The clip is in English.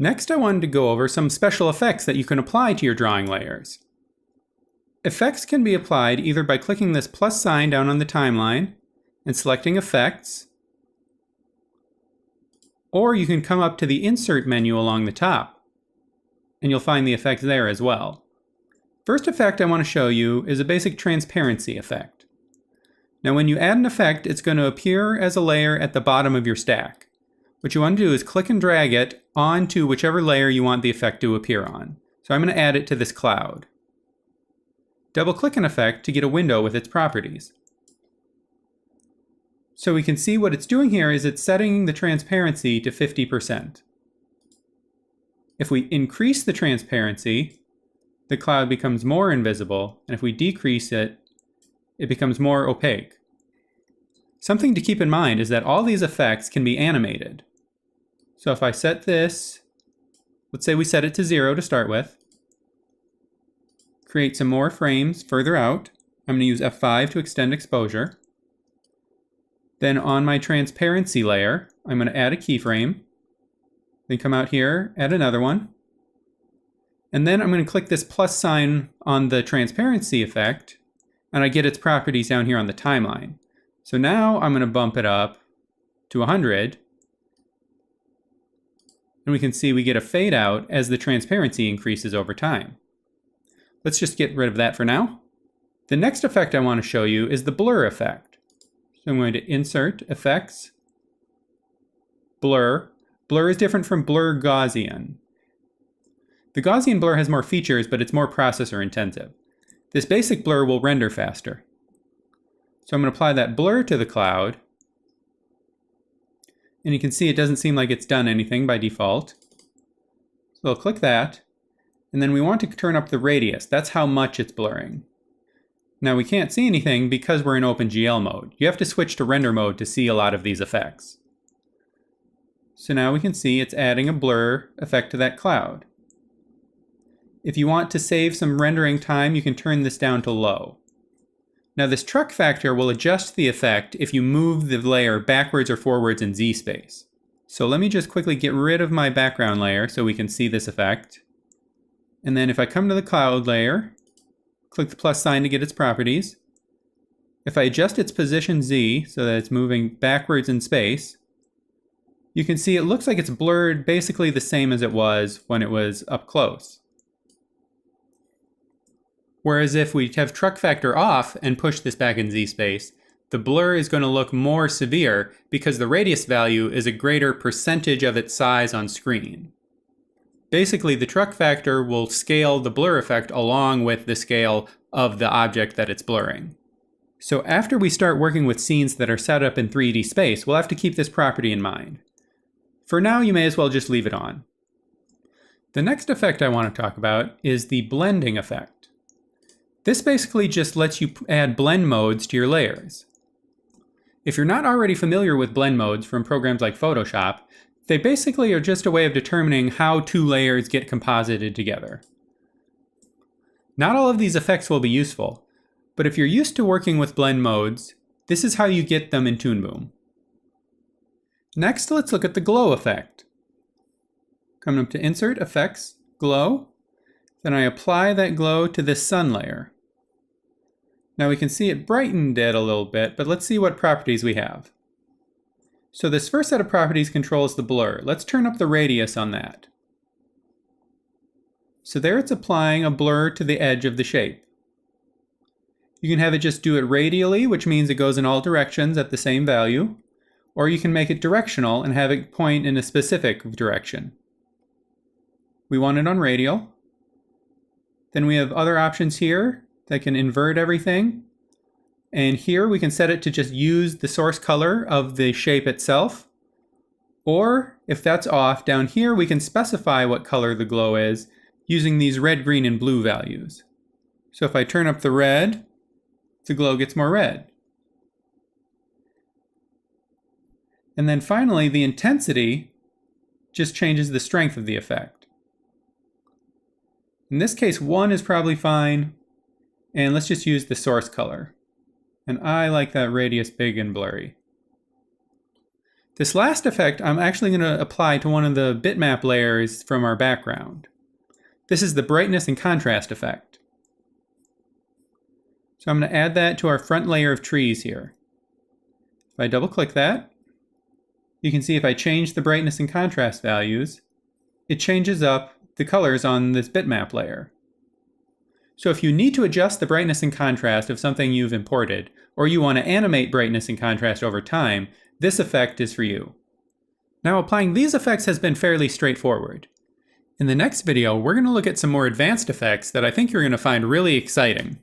Next, I wanted to go over some special effects that you can apply to your drawing layers. Effects can be applied either by clicking this plus sign down on the timeline and selecting Effects, or you can come up to the Insert menu along the top, and you'll find the effects there as well. First effect I want to show you is a basic transparency effect. Now when you add an effect, it's going to appear as a layer at the bottom of your stack. What you want to do is click and drag it onto whichever layer you want the effect to appear on. So I'm going to add it to this cloud. Double-click an effect to get a window with its properties. So we can see what it's doing here is it's setting the transparency to 50%. If we increase the transparency, the cloud becomes more invisible, and if we decrease it, it becomes more opaque. Something to keep in mind is that all these effects can be animated. So if I set this, let's say we set it to 0 to start with, create some more frames further out. I'm going to use F5 to extend exposure. Then on my transparency layer, I'm going to add a keyframe. Then come out here, add another one. And then I'm going to click this plus sign on the transparency effect, and I get its properties down here on the timeline. So now I'm going to bump it up to 100. And we can see we get a fade out as the transparency increases over time. Let's just get rid of that for now. The next effect I want to show you is the blur effect. So I'm going to Insert, Effects, Blur. Blur is different from Blur Gaussian. The Gaussian blur has more features, but it's more processor intensive. This basic blur will render faster. So I'm going to apply that blur to the cloud. And you can see it doesn't seem like it's done anything by default. So I'll click that. And then we want to turn up the radius. That's how much it's blurring. Now we can't see anything because we're in OpenGL mode. You have to switch to render mode to see a lot of these effects. So now we can see it's adding a blur effect to that cloud. If you want to save some rendering time, you can turn this down to low. Now this truck factor will adjust the effect if you move the layer backwards or forwards in Z space. So let me just quickly get rid of my background layer so we can see this effect. And then if I come to the cloud layer, click the plus sign to get its properties. If I adjust its position Z so that it's moving backwards in space, you can see it looks like it's blurred basically the same as it was when it was up close. Whereas if we have truck factor off and push this back in Z space, the blur is going to look more severe because the radius value is a greater percentage of its size on screen. Basically, the truck factor will scale the blur effect along with the scale of the object that it's blurring. So after we start working with scenes that are set up in 3D space, we'll have to keep this property in mind. For now, you may as well just leave it on. The next effect I want to talk about is the blending effect. This basically just lets you add blend modes to your layers. If you're not already familiar with blend modes from programs like Photoshop, they basically are just a way of determining how two layers get composited together. Not all of these effects will be useful, but if you're used to working with blend modes, this is how you get them in Toon Boom. Next, let's look at the glow effect. Coming up to Insert, Effects, Glow. Then I apply that glow to this sun layer. Now we can see it brightened it a little bit, but let's see what properties we have. So this first set of properties controls the blur. Let's turn up the radius on that. So there it's applying a blur to the edge of the shape. You can have it just do it radially, which means it goes in all directions at the same value, or you can make it directional and have it point in a specific direction. We want it on radial. Then we have other options here that can invert everything. And here we can set it to just use the source color of the shape itself. Or if that's off, down here we can specify what color the glow is using these red, green, and blue values. So if I turn up the red, the glow gets more red. And then finally, the intensity just changes the strength of the effect. In this case, 1 is probably fine. And let's just use the source color. And I like that radius big and blurry. This last effect I'm actually going to apply to one of the bitmap layers from our background. This is the brightness and contrast effect. So I'm going to add that to our front layer of trees here. If I double click that, you can see if I change the brightness and contrast values, it changes up the colors on this bitmap layer. So if you need to adjust the brightness and contrast of something you've imported, or you want to animate brightness and contrast over time, this effect is for you. Now, applying these effects has been fairly straightforward. In the next video, we're going to look at some more advanced effects that I think you're going to find really exciting.